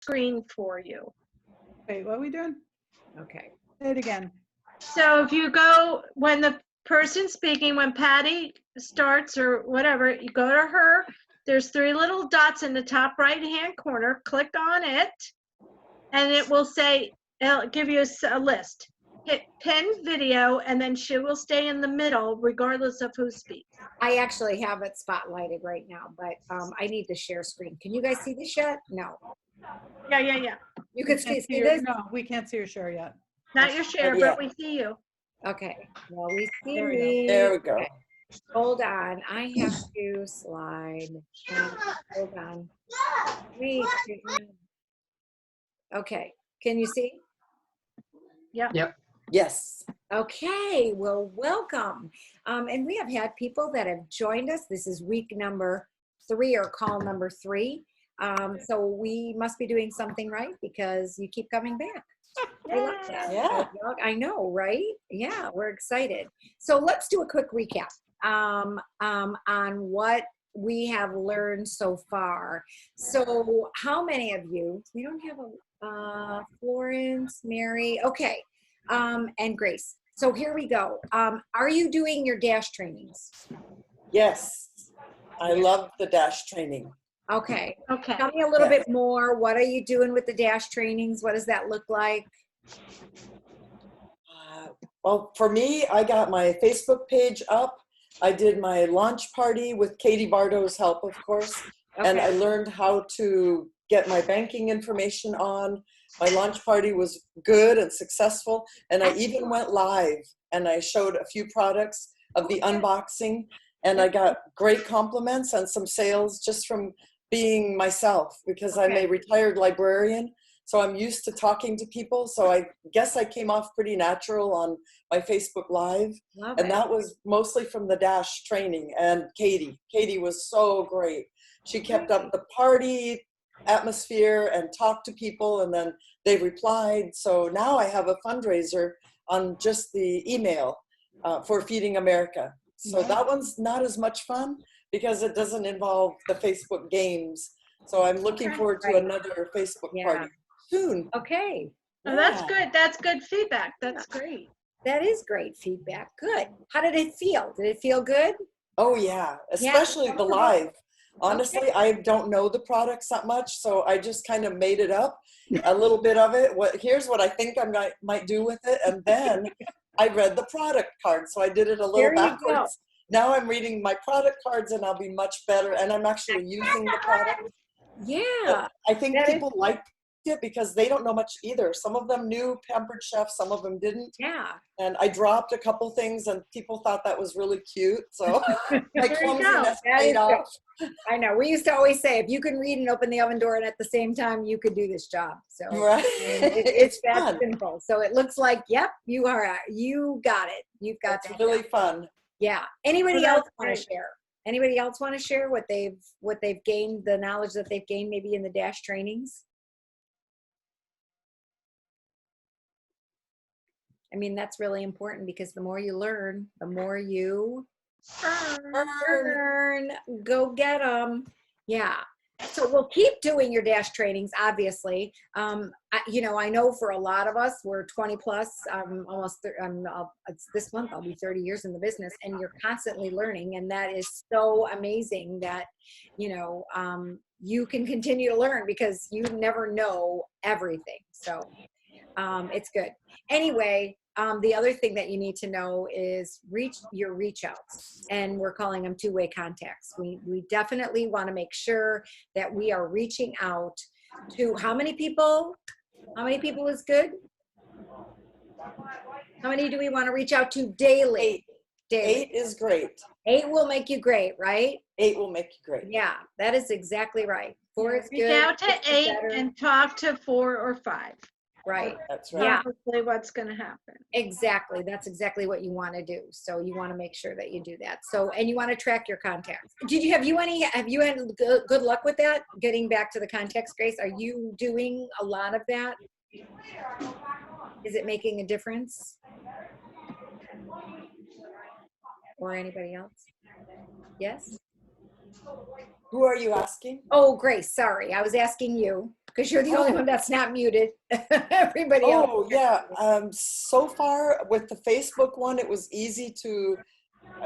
screen for you. Wait, what are we doing? Okay. Say it again. So if you go, when the person's speaking, when Patty starts or whatever, you go to her. There's 3 little dots in the top right-hand corner. Click on it, and it will say, it'll give you a list. Hit pin video, and then she will stay in the middle regardless of who speaks. I actually have it spotlighted right now, but I need to share screen. Can you guys see this yet? No. Yeah. You can Can't see your- this? No, we can't see your share yet. Not your share, Yeah. but we see you. Okay. Well, we see There we go. me. There we go. Okay. Hold on. I have to slide. Hold on. Wait. Okay. Can you see? Yes. Okay, well, welcome. And we have had people that have joined us. This is week number 3 or call number 3. So we must be doing something right because you keep coming back. We love that. Yeah. I know, right? Yeah, we're excited. So let's do a quick recap on what we have learned so far. So how many of you, we don't have a Florence, Mary, okay, and Grace. So here we go. Are you doing your DASH trainings? Yes. I love the DASH training. Okay. Okay. Tell me a little Yes. bit more. What are you doing with the DASH trainings? What does that look like? Well, for me, I got my Facebook page up. I did my launch party with Katie Bardo's help, of course. And I Okay. learned how to get my banking information on. My launch party was good and successful. And I even went live and I showed a few products of the unboxing. And I got great compliments and some sales just from being myself because I'm Okay. a retired librarian. So I'm used to talking to people. So I guess I came off pretty natural on my Facebook Live. Love And it. that was mostly from the DASH training and Katie. Katie was so great. She kept up the party atmosphere and talked to people and then they replied. So now I have a fundraiser on just the email for Feeding America. So that one's not as much fun because it doesn't involve the Facebook games. So I'm looking Okay. forward to Right. another Facebook Yeah. party soon. Okay. Oh, that's Yeah. good. That's good feedback. That's great. That is great feedback. Good. How did it feel? Did it feel good? Oh yeah, especially the live. Honestly, I don't know the products that much, so I just kind of made it up, a little bit of it. Here's what I think I might do with it, and then I read the product card, so I did it a little There you go. backwards. Now I'm reading my product cards, and I'll be much better, and I'm actually using the product. Yeah. I think That is- people liked it because they don't know much either. Some of them knew Pampered Chef, some of them didn't. Yeah. And I dropped a couple things and people thought that was really cute. So my There you go. clumsiness That paid is off. I know. We used to always say, if you can read and open the oven door and at the same time, you could do this job. So Right. it's that fun. simple. So it looks like, yep, you got it. You've got It's that. really down. fun. Yeah. Anybody Well, else that's want to great. share? Anybody else want to share what they've gained, the knowledge that they've gained maybe in the DASH trainings? I mean, that's really important because the more you learn, the more you earn. Go get them. Yeah. So we'll keep doing your DASH trainings, obviously. I know for a lot of us, we're 20 plus. It's this month, I'll be 30 years in the business, and you're constantly learning. And that is so amazing that, you can continue to learn because you never know everything. So it's good. Anyway, the other thing that you need to know is your reach outs, and we're calling them two-way contacts. We definitely want to make sure that we are reaching out to how many people? How many people is good? How many do we want to reach out to daily? 8. Daily. 8 is great. 8 will make you great, right? 8 will make you great. Yeah, that is exactly right. 4 is Reach good. out to 6 is 8 better. and talk to 4 or 5. Right. That's right. Yeah. Probably what's going to happen. Exactly. That's exactly what you want to do. So you want to make sure that you do that. So, and you want to track your contacts. Have you had good luck with that? Getting back to the contacts, Grace, are you doing a lot of that? Is it making a difference? Or anybody else? Yes? Who are you asking? Oh, Grace, sorry. I was asking you. because you're the only one that's not muted. Everybody else. Oh, yeah. So far with the Facebook one, it was easy to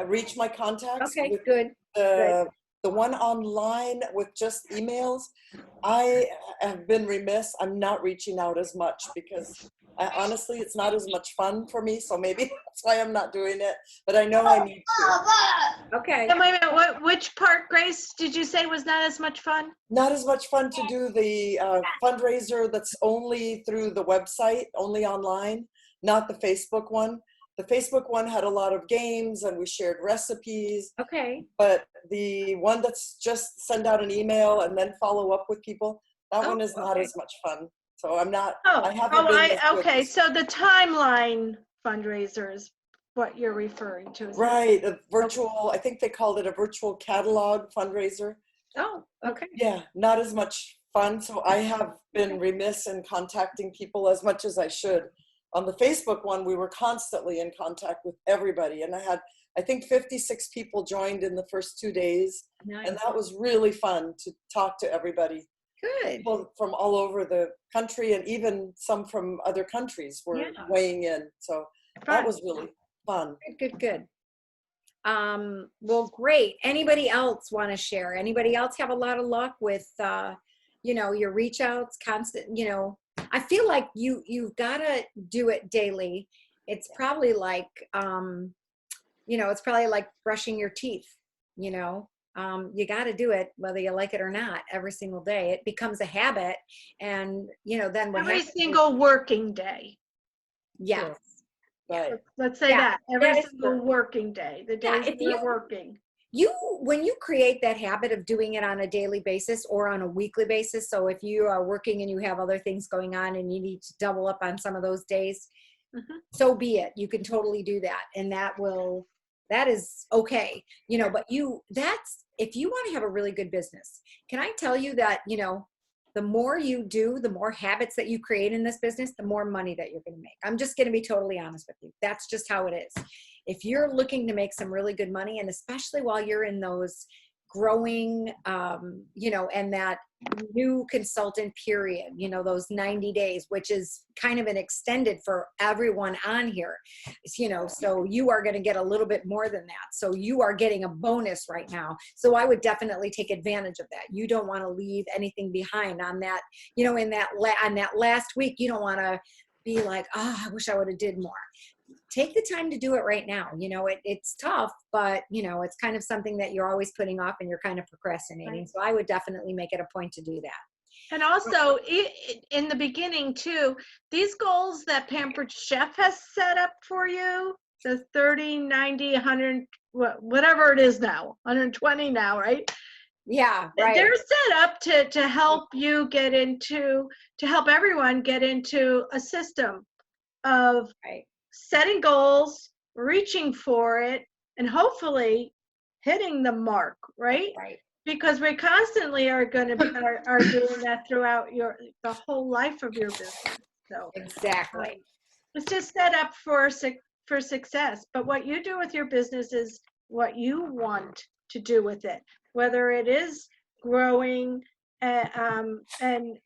reach my contacts. Okay, With good. the one online with just emails, I have been remiss. I'm not reaching out as much because honestly, it's not as much fun for me. So maybe that's why I'm not doing it. But I know I need to. Okay. And wait a minute, which part, Grace, did you say was not as much fun? Not as much fun to do the fundraiser that's only through the website, only online, not the Facebook one. The Facebook one had a lot of games and we shared recipes, Okay. but the one that's just send out an email and then follow up with people, that one is not okay. as much fun. So I'm not, Oh, I haven't been as good okay, as- so the timeline fundraiser is what you're referring to. Is that- Right, a virtual, I think they called it a virtual catalog fundraiser. Oh, okay. Yeah, not as much fun. So I have been remiss in contacting people as much as I should. On the Facebook one, we were constantly in contact with everybody. And I think 56 people joined in the first 2 days. Nice. And that was really fun to talk to everybody. Good. People from all over the country and even some from other countries were Yeah. weighing in. So that Fun. was really fun. Good. Well, great. Anybody else want to share? Anybody else have a lot of luck with, your reach outs, constant, I feel like you've got to do it daily. It's probably like, it's probably like brushing your teeth, you got to do it whether you like it or not every single day. It becomes a habit. And, then what Every happens is- single working day. yes. Right. Let's say Yeah, that, every that is single true. working day, the Yeah, days if we're you- working. When you create that habit of doing it on a daily basis or on a weekly basis, so if you are working and you have other things going on and you need to double up on some of those days, Mhm. so be it. You can totally do that. And that is okay. But if you want to have a really good business, can I tell you that, the more you do, the more habits that you create in this business, the more money that you're going to make. I'm just going to be totally honest with you. That's just how it is. If you're looking to make some really good money, and especially while you're in those growing, and that new consultant period, those 90 days, which is kind of an extended for everyone on here, so you are going to get a little bit more than that. So you are getting a bonus right now. So I would definitely take advantage of that. You don't want to leave anything behind on that, on that last week. You don't want to be like, I wish I would have did more. Take the time to do it right now. It's tough, but it's kind of something that you're always putting off and you're kind of procrastinating. Right. So I would definitely make it a point to do that. And also in the beginning too, these goals that Pampered Chef has set up for you, the 30, 90, 100, whatever it is now, 120 now, right? Yeah, right. They're set up to help you to help everyone get into a system of Right. setting goals, reaching for it, and hopefully hitting the mark, right? Right. Because we constantly are going to be are doing that throughout the whole life of your business. So Exactly. it's just set up for success. But what you do with your business is what you want to do with it, whether it is growing and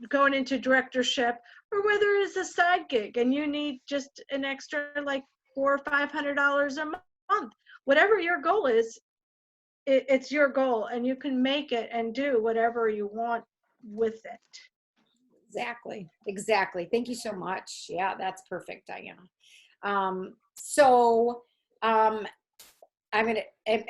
going into directorship, or whether it's a side gig and you need just an extra like $400 or $500 a month. Whatever your goal is, it's your goal, and you can make it and do whatever you want with it. Exactly. Thank you so much. Yeah, that's perfect, Diana. I'm going to,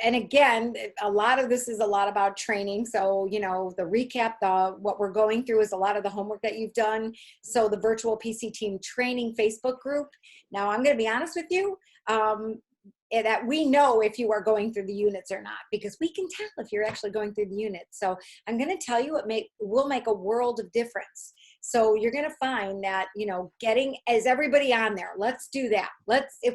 and again, a lot of this is a lot about training. So, the recap, what we're going through is a lot of the homework that you've done. So the Virtual PC Team Training Facebook group. Now, I'm going to be honest with you, that we know if you are going through the units or not, because we can tell if you're actually going through the units. So I'm going to tell you it will make a world of difference. So you're going to find that, is everybody on there? Let's do that.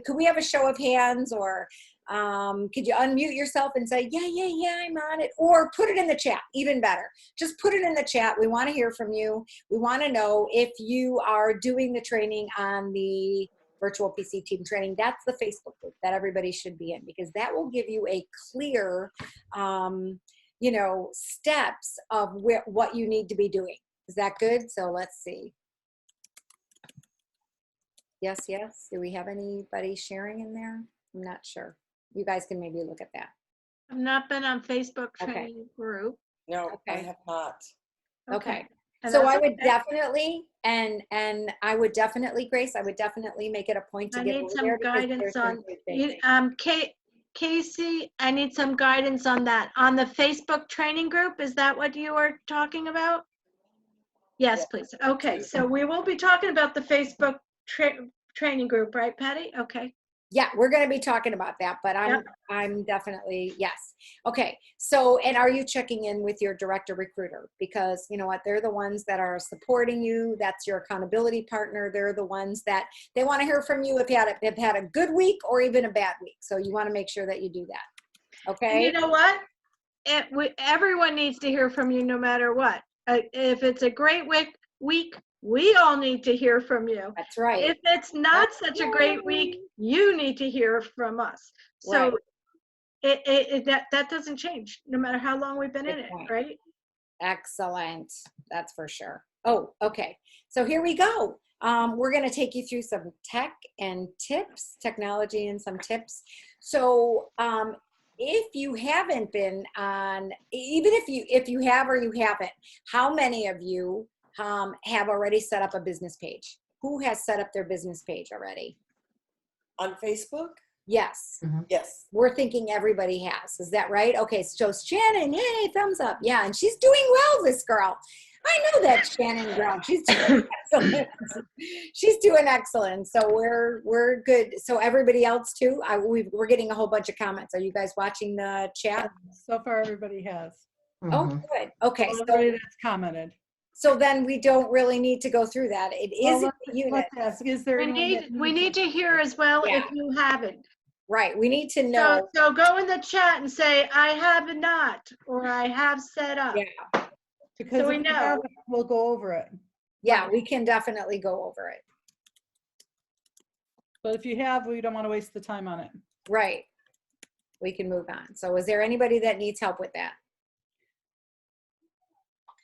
Could we have a show of hands, or could you unmute yourself and say, yeah, I'm on it, or put it in the chat, even better. Just put it in the chat. We want to hear from you. We want to know if you are doing the training on the Virtual PC Team Training. That's the Facebook group that everybody should be in, because that will give you a clear, steps of what you need to be doing. Is that good? So let's see. Yes, yes. Do we have anybody sharing in there? I'm not sure. You guys can maybe look at that. I've not been on Facebook Okay. training group. No, I Okay. have not. Okay. And So that's I would okay. definitely, and I would definitely, Grace, I would definitely make it a point to I get need over some there because guidance there's some on, good you- things. Casey, I need some guidance on that. On the Facebook training group, is that what you are talking about? Yes, Yeah. please. Okay, so we will be talking about the Facebook training group, right, Patty? Okay. Yeah, we're going to be talking about that, but I'm definitely, yes. Okay. So, and are you checking in with your director recruiter? Because you know what, they're the ones that are supporting you. That's your accountability partner. They're the ones that they want to hear from you if you had a good week or even a bad week. So you want to make sure that you do that. And Okay. you know what? Everyone needs to hear from you no matter what. If it's a great week, we all need to hear from you. That's right. If it's not That's such a great week, you need to hear from us. So that doesn't change no matter how long we've been in Good it, point. right? Excellent. That's for sure. Oh, okay. So here we go. We're going to take you through some tech and tips, technology and some tips. So if you haven't been on, even if you have or you haven't, how many of you have already set up a business page? Who has set up their business page already? On Facebook? Yes. Yes. We're thinking everybody has. Is that right? Okay, so Shannon, yay, thumbs up. Yeah, and she's doing well, this girl. I know that Shannon girl. She's doing excellent. She's doing excellent. So we're good. So everybody else too. We're getting a whole bunch of comments. Are you guys watching the chat? So far, everybody has. Oh, good. Okay, Everybody that's commented. so then we don't really need to go through that. It is Well, a unit, let's ask, is there We anyone that need to hear as well Yeah. if you haven't. right? We need to know. So go in the chat and say, I have not, or I have set up. Yeah. Because So we if know. haven't, we'll go over it. Yeah, we can definitely go over it. But if you have, we don't want to waste the time on it. Right. We can move on. So is there anybody that needs help with that?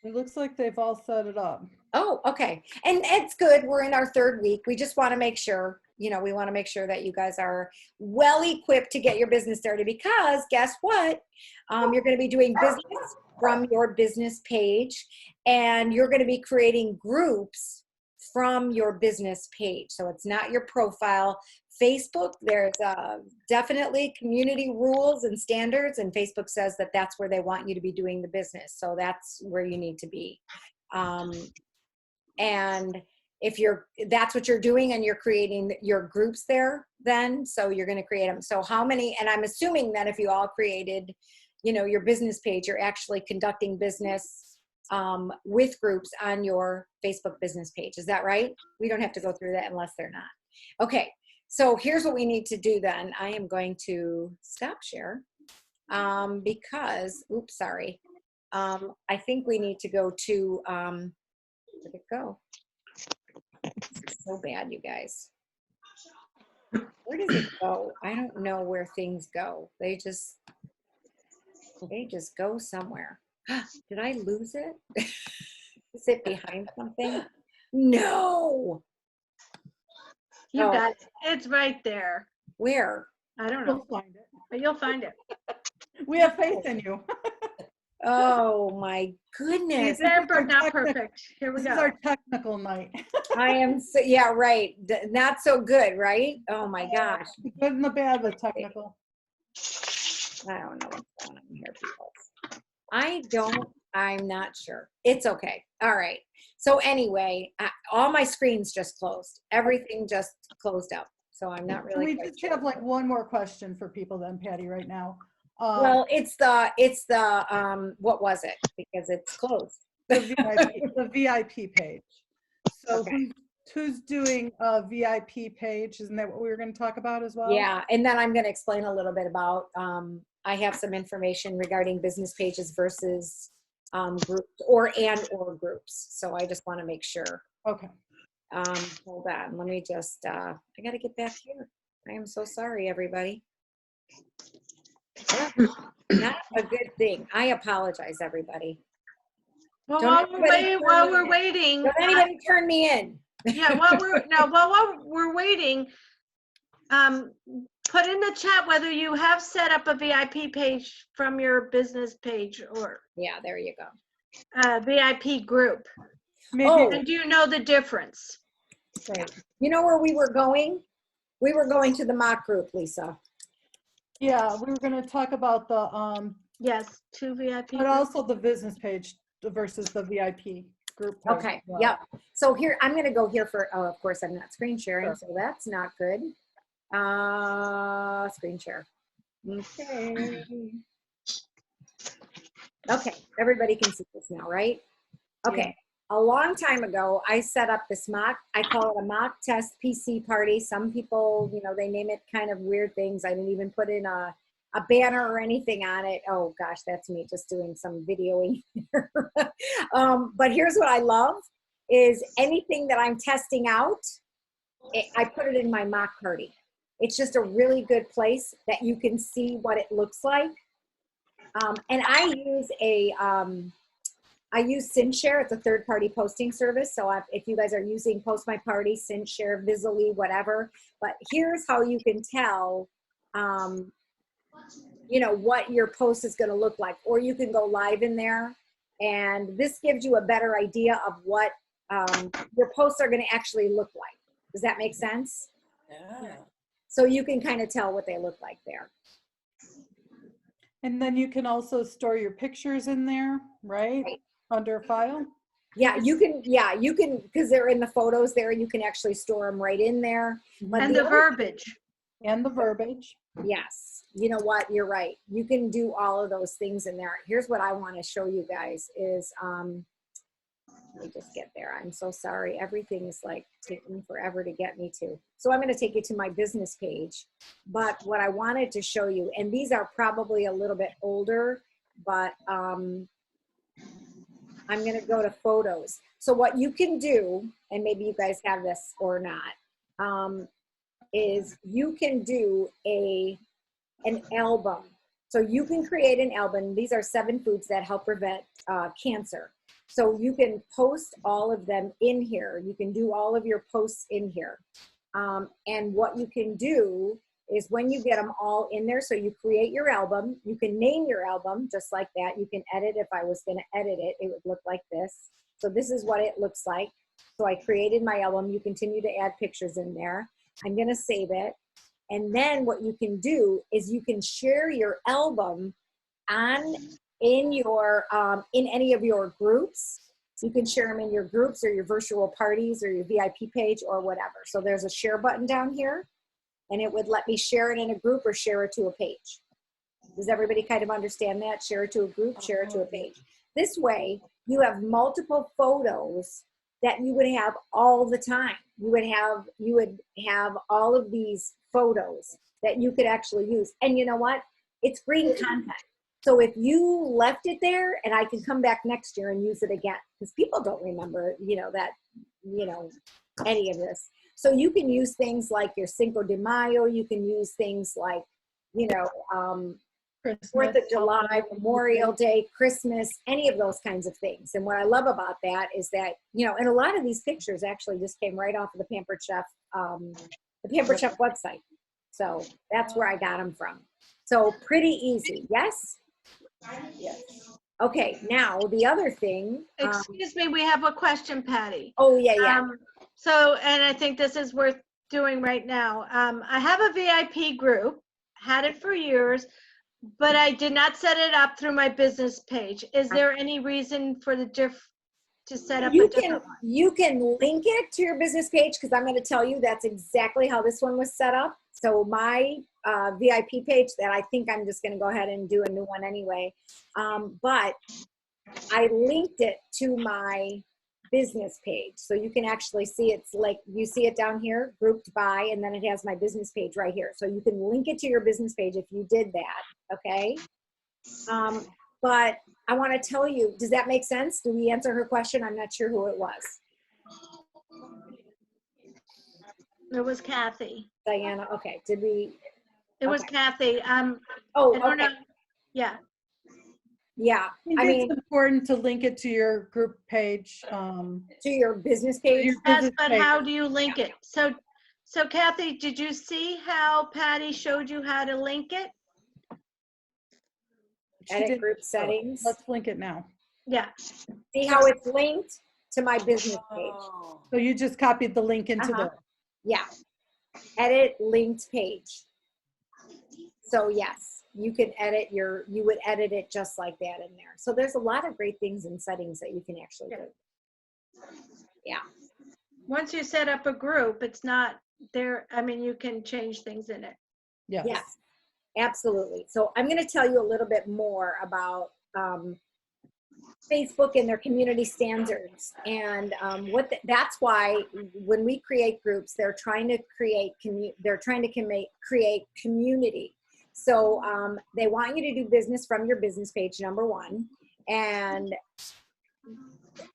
It looks like they've all set it up. Oh, okay. And it's good. We're in our third week. We just want to make sure, we want to make sure that you guys are well equipped to get your business started because guess what? You're going to be doing business from your business page and you're going to be creating groups from your business page. So it's not your profile. Facebook, there's definitely community rules and standards, and Facebook says that that's where they want you to be doing the business. So that's where you need to be. And if that's what you're doing and you're creating your groups there, then, so you're going to create them. So how many, and I'm assuming that if you all created, your business page, you're actually conducting business with groups on your Facebook business page. Is that right? We don't have to go through that unless they're not. Okay. So here's what we need to do then. I am going to stop share because, oops, sorry. I think we need to go to, where'd it go? So bad, you guys. Where does it go? I don't know where things go. They just go somewhere. Did I lose it? Is it behind something? No. You Oh. got it. It's right there. Where? I don't know, We'll find it. but you'll find it. We have faith in you. Oh my goodness. Remember, not perfect. Here we This is go. our technical night. I am so, yeah, right. Not so good, right? Oh my gosh. The good and the bad with technical. I don't know what's going on here, people. I'm not sure. It's okay. All right. So anyway, all my screens just closed. Everything just closed up. So I'm not really We quite just sure. have like one more question for people then, Patty, right now. Well, it's the what was it? Because it's closed. the VIP page. So Okay. who's doing a VIP page? Isn't that what we were going to talk about as well? Yeah, and then I'm going to explain a little bit about, I have some information regarding business pages versus groups or groups. So I just want to make sure. Okay. Hold on, let me just, I got to get back here. I am so sorry, everybody. Not a good thing. I apologize, everybody. Well, Don't everybody turn while me we're in. waiting, Don't anybody turn me in. yeah, while we're waiting, put in the chat whether you have set up a VIP page from your business page or Yeah, there you go. a VIP group. Maybe, Oh. And do you know the difference? Right. You know where we were going? We were going to the mock group, Lisa. yeah, we were gonna talk about the, Yes, two VIP. but groups. also the business page versus the VIP group page. Okay, as well. yep. So here, I'm gonna go here for, oh, of course, I'm not screen sharing, Sure. so that's not good. Screen share. Okay. Okay, everybody can see this now, right? Okay, a long time ago, I set up this mock, I call it a mock test PC party. Some people, you know, they name it kind of weird things. I didn't even put in a banner or anything on it. Oh gosh, that's me just doing some videoing. But here's what I love is anything that I'm testing out, I put it in my mock party. It's just a really good place that you can see what it looks like. And I use SynShare. It's a third-party posting service. So if you guys are using Post My Party, SynShare, Visibly, whatever. But here's how you can tell, you know, what your post is going to look like. Or you can go live in there. And this gives you a better idea of what your posts are going to actually look like. Does that make sense? Yeah. So you can kind of tell what they look like there. And then you can also store your pictures in there, right? Right. Under file. Yeah, you can, because they're in the photos there, you can actually store them right in there. But And the the other- verbiage. And the verbiage. Yes, you know what, you're right. You can do all of those things in there. Here's what I want to show you guys is, let me just get there. I'm so sorry. Everything is like taking forever to get me to. So I'm going to take you to my business page. But what I wanted to show you, and these are probably a little bit older, but I'm going to go to photos. So what you can do, and maybe you guys have this or not, is you can do an album. So you can create an album. These are 7 foods that help prevent cancer. So you can post all of them in here. You can do all of your posts in here. And what you can do is when you get them all in there, so you create your album, you can name your album just like that. You can edit. If I was going to edit it, it would look like this. So this is what it looks like. So I created my album. You continue to add pictures in there. I'm going to save it. And then what you can do is you can share your album in your in any of your groups. You can share them in your groups or your virtual parties or your VIP page or whatever. So there's a share button down here, and it would let me share it in a group or share it to a page. Does everybody kind of understand that? Share it to a group, share it to a page. This way, you have multiple photos that you would have all the time. You would have all of these photos that you could actually use. And you know what? It's green content. So if you left it there, and I can come back next year and use it again, because people don't remember, any of this. So you can use things like your Cinco de Mayo. You can use things like, Christmas, 4th of July, holiday. Memorial Day, Christmas, any of those kinds of things. And what I love about that is that, and a lot of these pictures actually just came right off of the Pampered Chef website. So that's where I got them from. So pretty easy. Yes? Yes. Okay, now the other thing. Excuse me, we have a question, Patty. Oh, yeah. So, and I think this is worth doing right now. I have a VIP group, had it for years, but I did not set it up through my business page. Is there any reason for to set up a different one? You can link it to your business page, because I'm going to tell you that's exactly how this one was set up. So my VIP page that I think I'm just going to go ahead and do a new one anyway. But I linked it to my business page. So you can actually see it's like, you see it down here, grouped by, and then it has my business page right here. So you can link it to your business page if you did that, okay? But I want to tell you, does that make sense? Do we answer her question? I'm not sure who it was. It was Kathy. Diana, okay, did we? It was Kathy. Oh, I don't okay. know. Yeah. Yeah, I I think mean, it's important to link it to your group page. to your business page. Your Yes, business but page. how do you link it? So Kathy, did you see how Patty showed you how to link it? She Edit did- group settings. Let's link it now. Yeah, See how it's linked to my business page? Oh. So you just copied the link into Uh-huh. there. Yeah. Edit linked page. So yes, you can edit you would edit it just like that in there. So there's a lot of great things in settings that you can actually do. Yeah. once you set up a group, it's not there, I mean, you can change things in it. Yes. Yes, absolutely. So I'm going to tell you a little bit more about Facebook and their community standards, and that's why when we create groups, they're trying to create create community. So they want you to do business from your business page, number one, and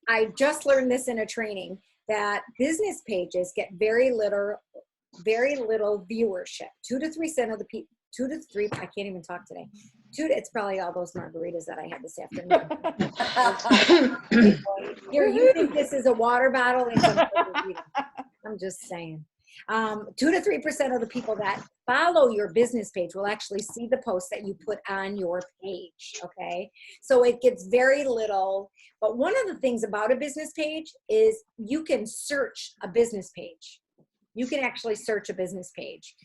I just learned this in a training that business pages get very little viewership. 2 to 3% of the people, 2 to 3, I can't even talk today. It's probably all those margaritas that I had this afternoon. Here, you think this is a water bottle? It's a margarita. I'm just saying. 2 to 3% of the people that follow your business page will actually see the posts that you put on your page. Okay. So it gets very little, but one of the things about a business page is you can search a business page. You can actually search a business page.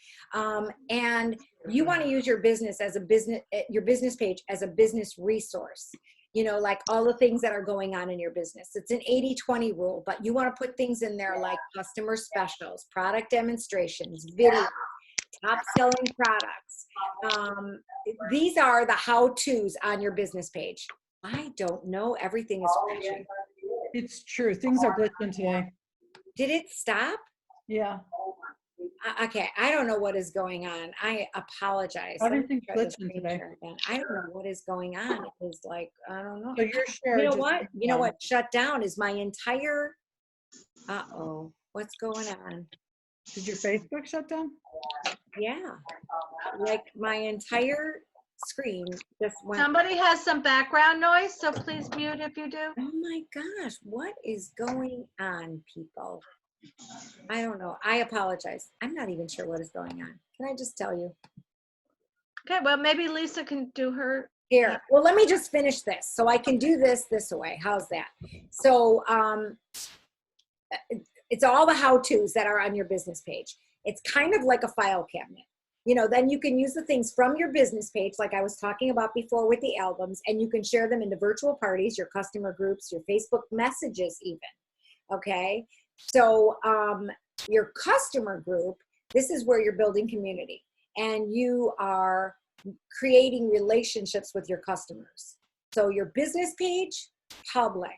And you want to use your business page as a business resource. You know, like all the things that are going on in your business. It's an 80-20 rule, but you want to put things in there like customer specials, product demonstrations, video, top selling products. These are the how-tos on your business page. I don't know. Everything is crashing. It's true. Things are glitching today. Did it stop? Yeah. Okay, I don't know what is going on. I apologize. Everything's Let me try the glitching screen today. share again. I don't know what is going on. It's like, I don't know. So your share. You know just what? went You know down. what shut down is my entire, uh-oh, what's going on? Did your Facebook shut down? Yeah, like my entire screen just went, Somebody has some background noise, so please mute if you do. oh my gosh, what is going on, people? I don't know. I apologize. I'm not even sure what is going on. Can I just tell you? Okay, well, maybe Lisa can do her. Here, well, let me just finish this. So I can do this way. How's that? So it's all the how-tos that are on your business page. It's kind of like a file cabinet. You know, then you can use the things from your business page, like I was talking about before with the albums, and you can share them into virtual parties, your customer groups, your Facebook messages even, okay? So your customer group, this is where you're building community, and you are creating relationships with your customers. So your business page, public.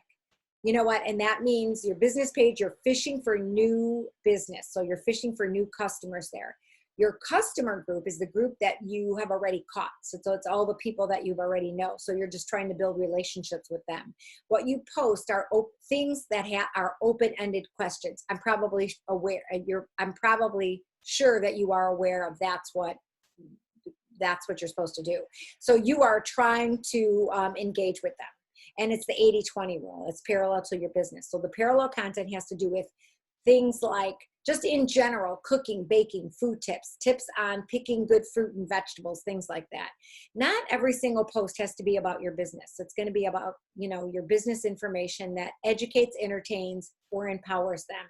You know what? And that means your business page, you're fishing for new business. So you're fishing for new customers there. Your customer group is the group that you have already caught. So it's all the people that you've already know. So you're just trying to build relationships with them. What you post are things that are open-ended questions. I'm probably aware, I'm probably sure that you are aware of that's what you're supposed to do. So you are trying to engage with them. And it's the 80-20 rule. It's parallel to your business. So the parallel content has to do with things like, just in general, cooking, baking, food tips on picking good fruit and vegetables, things like that. Not every single post has to be about your business. It's going to be about, you know, your business information that educates, entertains, or empowers them.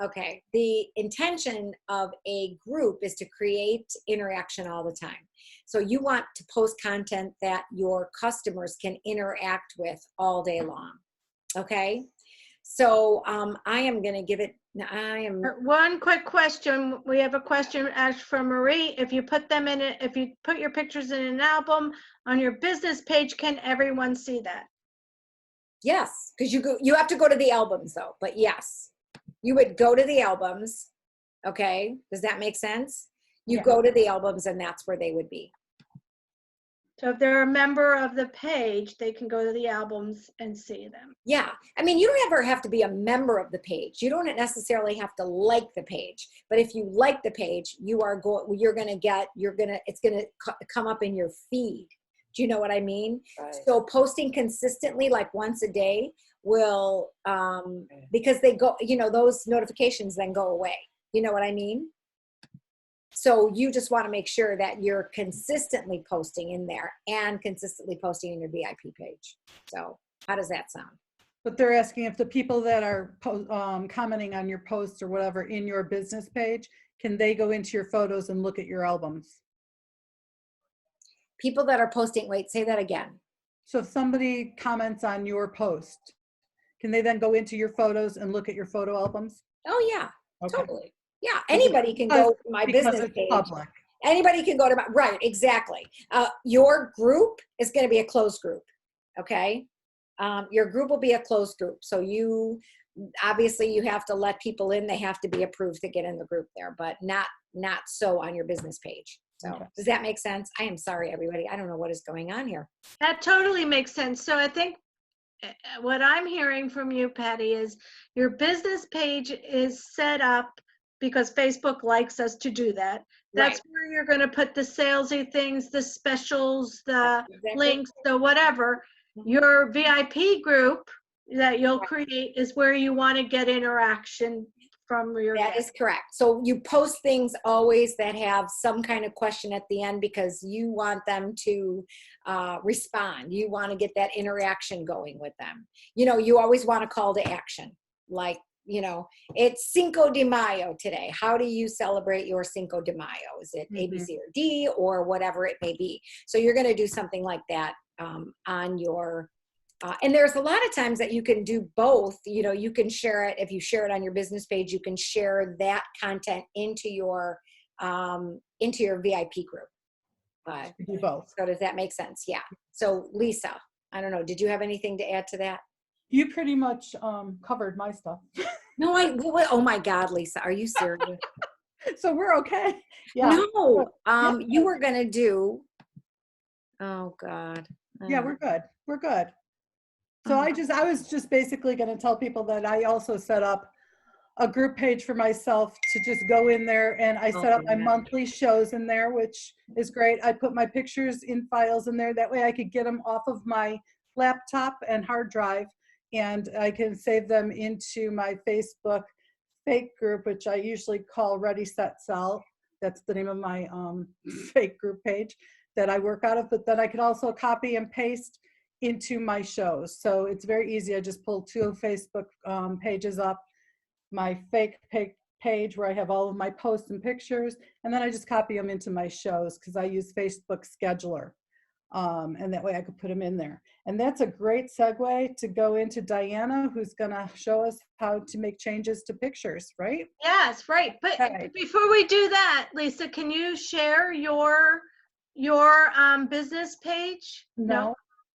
Okay, the intention of a group is to create interaction all the time. So you want to post content that your customers can interact with all day long. Okay, so I am going to give it, One quick question. We have a question asked from Marie. If you put them in it, if you put your pictures in an album on your business page, can everyone see that? yes, because you have to go to the albums though, but yes. You would go to the albums, okay? Does that make sense? You go to the albums and that's where they would be. So if they're a member of the page, they can go to the albums and see them. Yeah, I mean, you don't ever have to be a member of the page. You don't necessarily have to like the page, but if you like the page, it's gonna come up in your feed. Do you know what I mean? Right. So posting consistently, like once a day, will, because they go, those notifications then go away. You know what I mean? So you just want to make sure that you're consistently posting in there and consistently posting in your VIP page. So how does that sound? But they're asking if the people that are commenting on your posts or whatever in your business page, can they go into your photos and look at your albums? People that are posting, wait, say that again. So if somebody comments on your post, can they then go into your photos and look at your photo albums? Oh yeah, Okay. totally. Yeah, anybody can go to my Because business it's page. public. Anybody can go to my, right, exactly. Your group is going to be a closed group, okay? Your group will be a closed group. So obviously you have to let people in. They have to be approved to get in the group there, but not so on your business page. So Okay. does that make sense? I am sorry, everybody. I don't know what is going on here. That totally makes sense. So I think what I'm hearing from you, Patty, is your business page is set up because Facebook likes us to do that. That's Right. where you're going to put the salesy things, the specials, the Exactly. links, the whatever. Mhm. Your VIP group that you'll create is where you want to get interaction from your That guests. is correct. So you post things always that have some kind of question at the end because you want them to respond. You want to get that interaction going with them. You always want a call to action. Like, it's Cinco de Mayo today. How do you celebrate your Cinco de Mayo? Is it A, B, C, or D, or whatever it may be? So you're going to do something like that on your and there's a lot of times that you can do both. You can share it. If you share it on your business page, you can share that content into your VIP group. Do both. So does that make sense? Yeah. So Lisa, I don't know. Did you have anything to add to that? You pretty much covered my stuff. No, oh my God, Lisa, are you serious? So we're okay. Yeah. No, Yeah. you were going to do, oh God. Yeah, we're good. We're good. So I was just basically going to tell people that I also set up a group page for myself to just go in there, and I set up my monthly shows in there, which is great. I put my pictures in files in there. That way I could get them off of my laptop and hard drive, and I can save them into my Facebook fake group, which I usually call Ready, Set, Sell. That's the name of my fake group page that I work out of. But then I can also copy and paste into my shows. So it's very easy. I just pull two Facebook pages up, my fake page where I have all of my posts and pictures, and then I just copy them into my shows because I use Facebook Scheduler. And that way I could put them in there. And that's a great segue to go into Diana, who's going to show us how to make changes to pictures, right? Yes, right. But Okay. before we do that, Lisa, can you share your business page? No.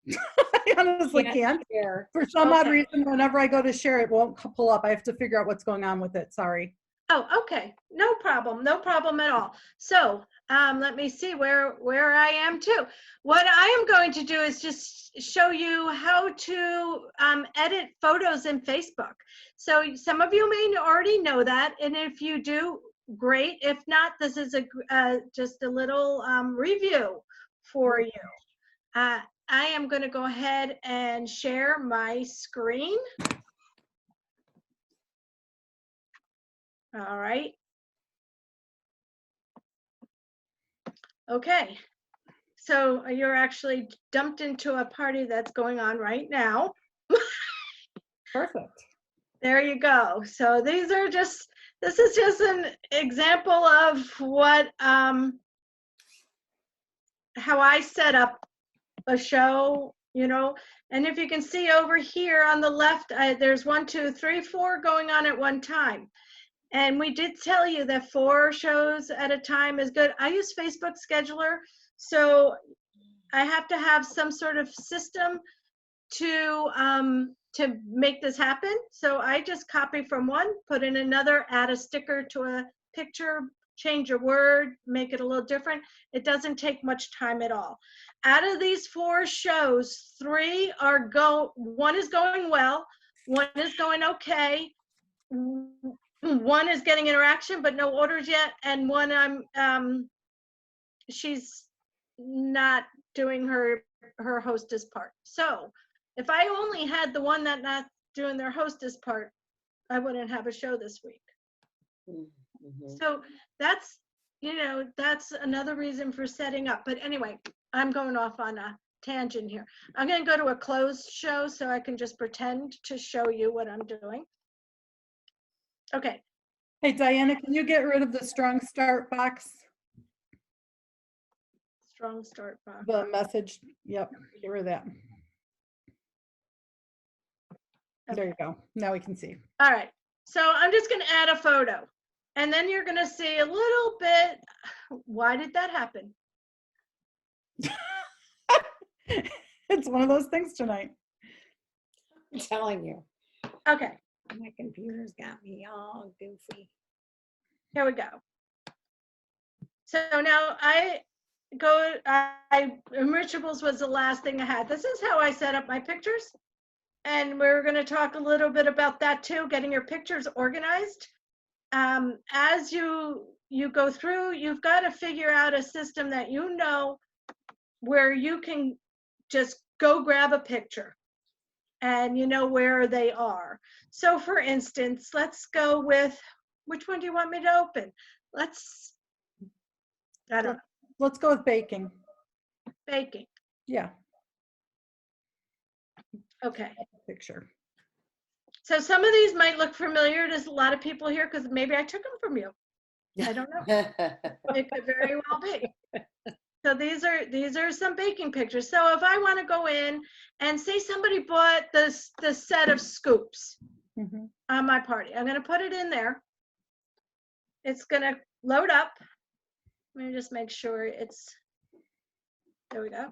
I honestly can't. Share. For some odd Okay. reason, whenever I go to share, it won't pull up. I have to figure out what's going on with it. Sorry. Oh, okay. No problem. No problem at all. So let me see where I am too. What I am going to do is just show you how to edit photos in Facebook. So some of you may already know that, and if you do, great. If not, this is just a little review for you. I am going to go ahead and share my screen. All right. Okay. So you're actually dumped into a party that's going on right now. Perfect. There you go. So this is just an example of what, how I set up a show, and if you can see over here on the left, there's 1, 2, 3, 4 going on at one time. And we did tell you that 4 shows at a time is good. I use Facebook Scheduler, so I have to have some sort of system to make this happen. So I just copy from one, put in another, add a sticker to a picture, change a word, make it a little different. It doesn't take much time at all. Out of these 4 shows, 3 are one is going well, one is going okay, one is getting interaction but no orders yet, and one she's not doing her her hostess part. So if I only had the one that not doing their hostess part, I wouldn't have a show this week. Mhm. So that's, that's another reason for setting up. But anyway, I'm going off on a tangent here. I'm going to go to a closed show so I can just pretend to show you what I'm doing. Okay. Hey, Diana, can you get rid of the strong start box? Strong start box. The message, yep, get rid of that. There you go. Now we can see. All right. So I'm just going to add a photo. And then you're going to see a little bit. Why did that happen? It's one of those things tonight. I'm telling you. Okay. My computer's got me all goofy. Here we go. So now Enrichables was the last thing I had. This is how I set up my pictures. And we're going to talk a little bit about that too, getting your pictures organized. As you go through, you've got to figure out a system that where you can just go grab a picture and you know where they are. So for instance, let's go with, which one do you want me to open? I don't know, Let's go with baking. baking. Yeah, Okay. picture. So some of these might look familiar to a lot of people here because maybe I took them from you. I don't know. It could very well be. So these are some baking pictures. So if I want to go in and say somebody bought the set of scoops Mhm. on my party, I'm going to put it in there. It's going to load up. Let me just make sure there we go.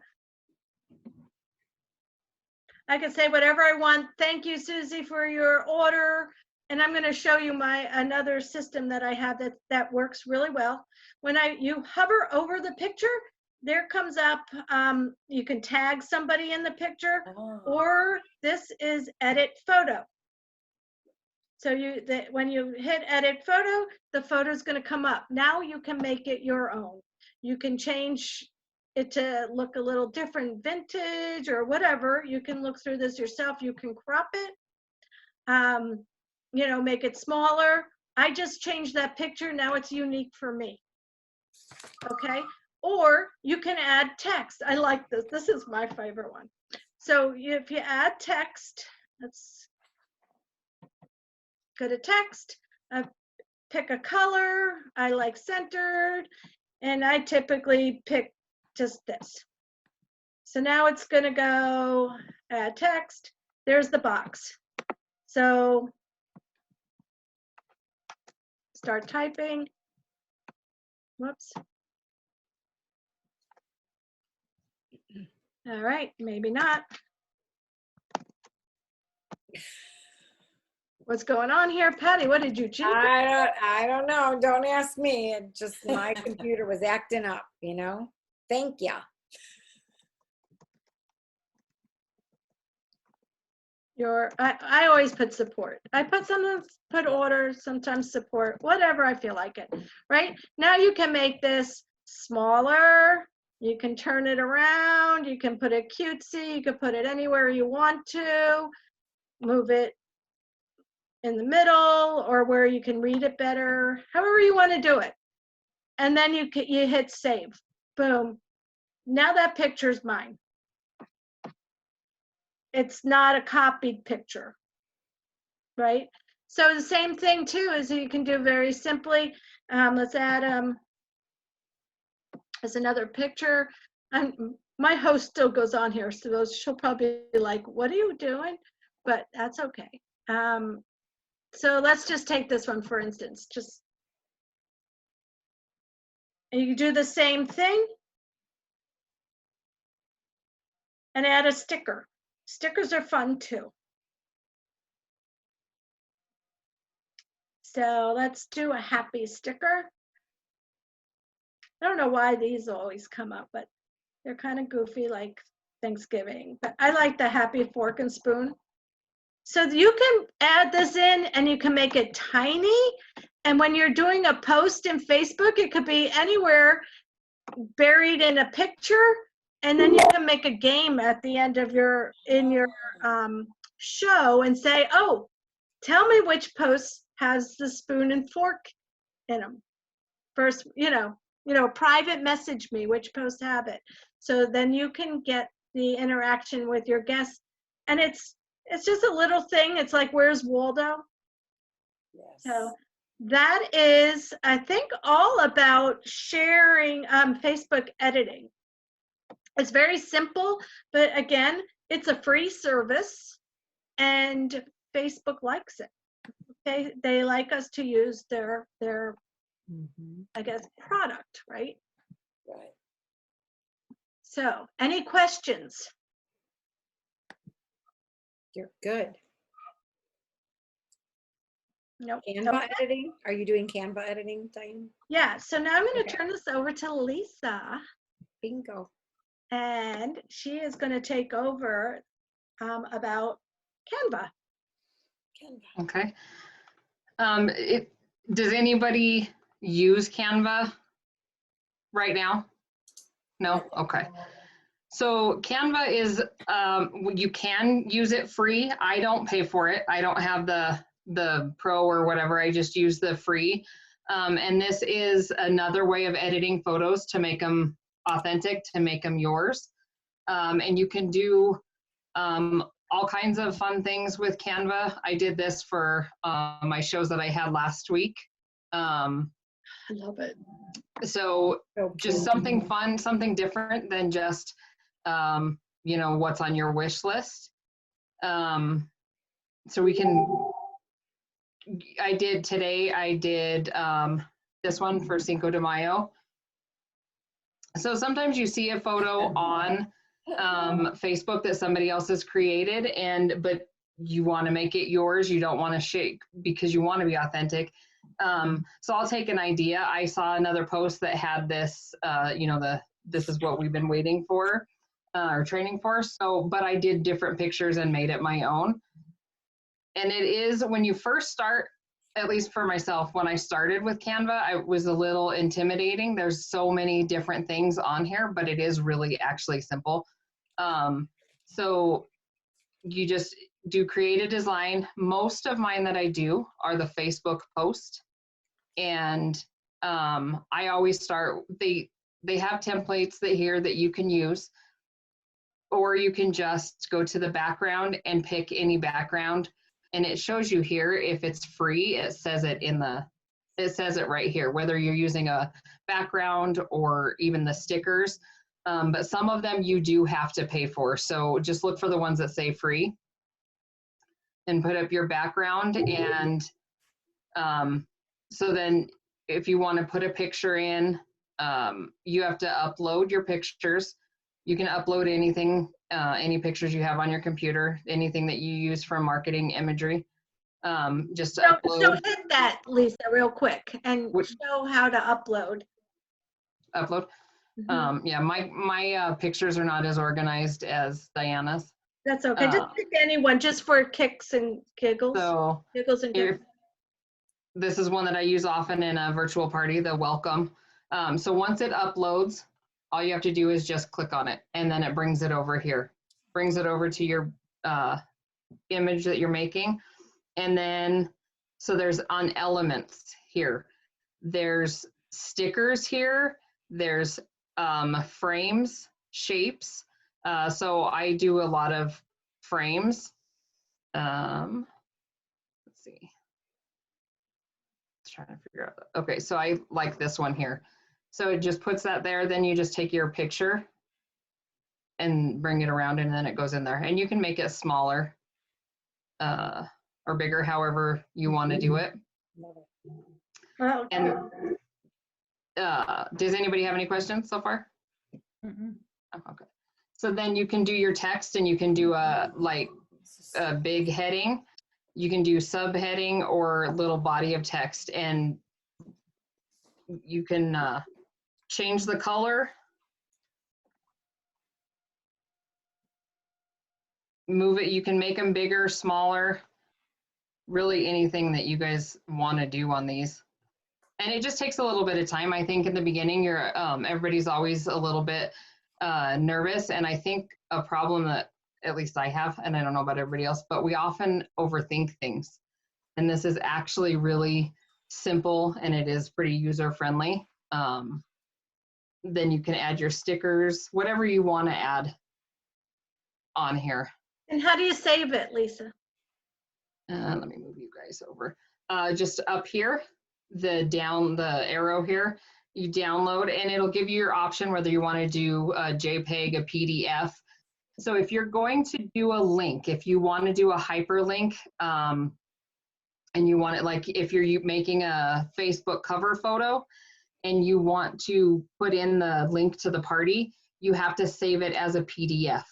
I can say whatever I want. Thank you, Susie, for your order. And I'm going to show you another system that I have that works really well. When you hover over the picture, there comes up, you can tag somebody in the picture, Oh. or this is edit photo. So when you hit edit photo, the photo is going to come up. Now you can make it your own. You can change it to look a little different, vintage or whatever. You can look through this yourself. You can crop it, make it smaller. I just changed that picture. Now it's unique for me. Okay. Or you can add text. I like this. This is my favorite one. So if you add text, let's go to text, pick a color. I like centered, and I typically pick just this. So now it's going to go add text. There's the box. So start typing. Whoops. All right, maybe not. What's going on here? Patty, what did you choose? I don't know. Don't ask me. It just, my computer was acting up, Thank you. I always put support. I sometimes put order, sometimes support, whatever I feel like it, right? Now you can make this smaller. You can turn it around. You can put it cutesy. You can put it anywhere you want to. Move it in the middle or where you can read it better, however you want to do it. And then you hit save. Boom. Now that picture's mine. It's not a copied picture, right? So the same thing too is you can do very simply. Let's add as another picture. My host still goes on here, so she'll probably be like, "What are you doing?" But that's okay. So let's just take this one for instance. And you can do the same thing and add a sticker. Stickers are fun too. So let's do a happy sticker. I don't know why these always come up, but they're kind of goofy like Thanksgiving. But I like the happy fork and spoon. So you can add this in and you can make it tiny. And when you're doing a post in Facebook, it could be anywhere buried in a picture. And then you can make a game at the end of your show and say, oh, tell me which post has the spoon and fork in them. First, private message me which posts have it. So then you can get the interaction with your guests. And it's just a little thing. It's like, where's Waldo? Yes. So that is, I think, all about sharing Facebook editing. It's very simple, but again, it's a free service and Facebook likes it. They like us to use their I guess, product, right? Right. So, any questions? You're good. Nope. Canva editing? Are you doing Canva editing, Diane? Yeah, so now I'm going to Okay. turn this over to Lisa, Bingo. and she is going to take over about Canva. Canva. Okay. Does anybody use Canva right now? No? Okay. So Canva is, you can use it free. I don't pay for it. I don't have the pro or whatever. I just use the free. And this is another way of editing photos to make them authentic, to make them yours. And you can do all kinds of fun things with Canva. I did this for my shows that I had last week. Love it. So So just something fun, something different than just, what's on your wish list. So we can, I did this one for Cinco de Mayo. So sometimes you see a photo on Facebook that somebody else has created, but you want to make it yours. You don't want to shake because you want to be authentic. So I'll take an idea. I saw another post that had this, this is what we've been waiting for or training for. So, but I did different pictures and made it my own. And it is, when you first start, at least for myself, when I started with Canva, it was a little intimidating. There's so many different things on here, but it is really actually simple. So you just do create a design. Most of mine that I do are the Facebook post. And I always start, they have templates that you can use, or you can just go to the background and pick any background. And it shows you here, if it's free, it says it right here, whether you're using a background or even the stickers. But some of them you do have to pay for. So just look for the ones that say free and put up your background. And so then if you want to put a picture in, you have to upload your pictures. You can upload anything, any pictures you have on your computer, anything that you use for marketing imagery. Just to upload. So hit that, Lisa, real quick, and show how to upload. Upload. Mhm. Yeah, my pictures are not as organized as Diana's. That's okay. Just pick anyone, just for kicks and giggles. So Giggles and giggles. this is one that I use often in a virtual party, the welcome. So once it uploads, all you have to do is just click on it, and then it brings it over here. Brings it over to your image that you're making. And then, so there's on elements here. There's stickers here. There's frames, shapes. So I do a lot of frames. Let's see. Trying to figure out. Okay, so I like this one here. So it just puts that there. Then you just take your picture and bring it around, and then it goes in there. And you can make it smaller or bigger, however you want to do it. Oh, And does anybody have any questions so far? Mm-mm. Oh, okay. So then you can do your text, and you can do a big heading. You can do subheading or little body of text, and you can change the color, move it. You can make them bigger, smaller, really anything that you guys want to do on these. And it just takes a little bit of time. I think in the beginning, everybody's always a little bit nervous. And I think a problem that at least I have, and I don't know about everybody else, but we often overthink things. And this is actually really simple and it is pretty user friendly. Then you can add your stickers, whatever you want to add on here. And how do you save it, Lisa? Let me move you guys over. Just up here, the arrow here, you download and it'll give you your option whether you want to do a JPEG, a PDF. So if you're going to do a link, if you want to do a hyperlink, and you want it, like if you're making a Facebook cover photo and you want to put in the link to the party, you have to save it as a PDF.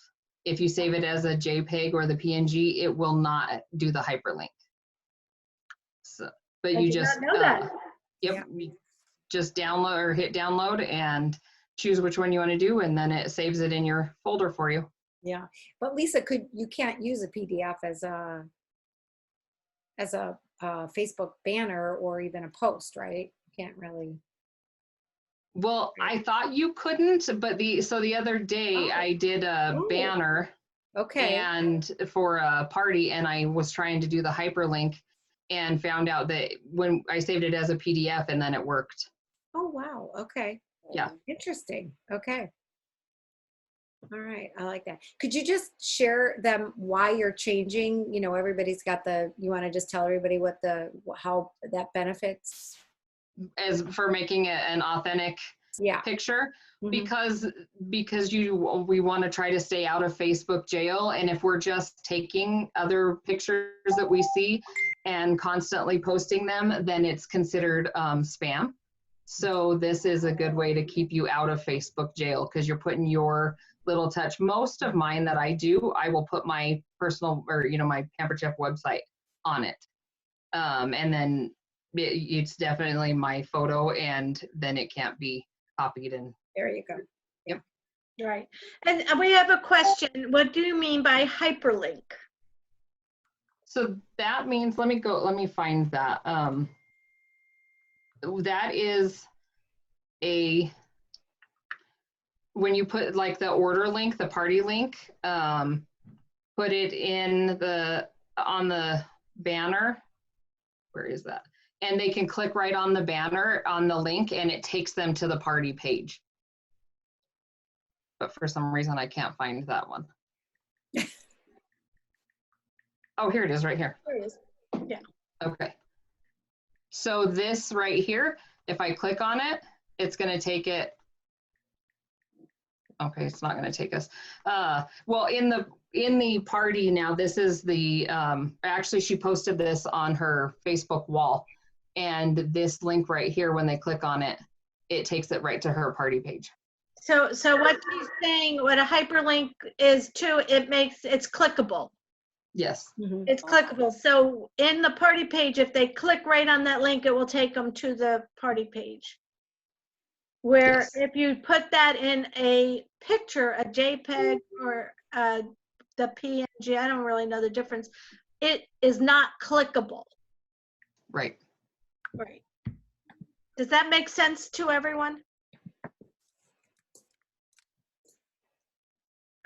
If you save it as a JPEG or the PNG, it will not do the hyperlink. So, but I you did just, not know that. yep, you just download or hit download and choose which one you want to do, and then it saves it in your folder for you. Yeah, but Lisa, you can't use a PDF as a Facebook banner or even a post, right? You can't really. Well, I thought you couldn't, but the other day I did a banner Okay. and for a party, and I was trying to do the hyperlink and found out that when I saved it as a PDF and then it worked. Oh, wow. Okay. Yeah. Interesting. Okay. All right. I like that. Could you just share them why you're changing? You know, everybody's got you want to just tell everybody how that benefits? As for making it an authentic picture, Mhm. because we want to try to stay out of Facebook jail. And if we're just taking other pictures that we see and constantly posting them, then it's considered spam. So this is a good way to keep you out of Facebook jail because you're putting your little touch. Most of mine that I do, I will put my personal or my Pampered Chef website on it, and then it's definitely my photo, and then it can't be copied. And There you go. Yep. Right. And we have a question. What do you mean by hyperlink? so that means, let me find that. That is when you put like the order link, the party link, put it on the banner. Where is that? And they can click right on the banner on the link and it takes them to the party page. But for some reason I can't find that one. Oh, here it is right here. There it is. Yeah. Okay. So this right here, if I click on it, it's going to take it. Okay, it's not going to take us. Well, in the party now, this is the, actually she posted this on her Facebook wall. And this link right here, when they click on it, it takes it right to her party page. So what she's saying, what a hyperlink is too, it's clickable. Yes. Mhm. It's clickable. So in the party page, if they click right on that link, it will take them to the party page. Where Yes. if you put that in a picture, a JPEG or the PNG, I don't really know the difference. It is not clickable. Right. Right. Does that make sense to everyone?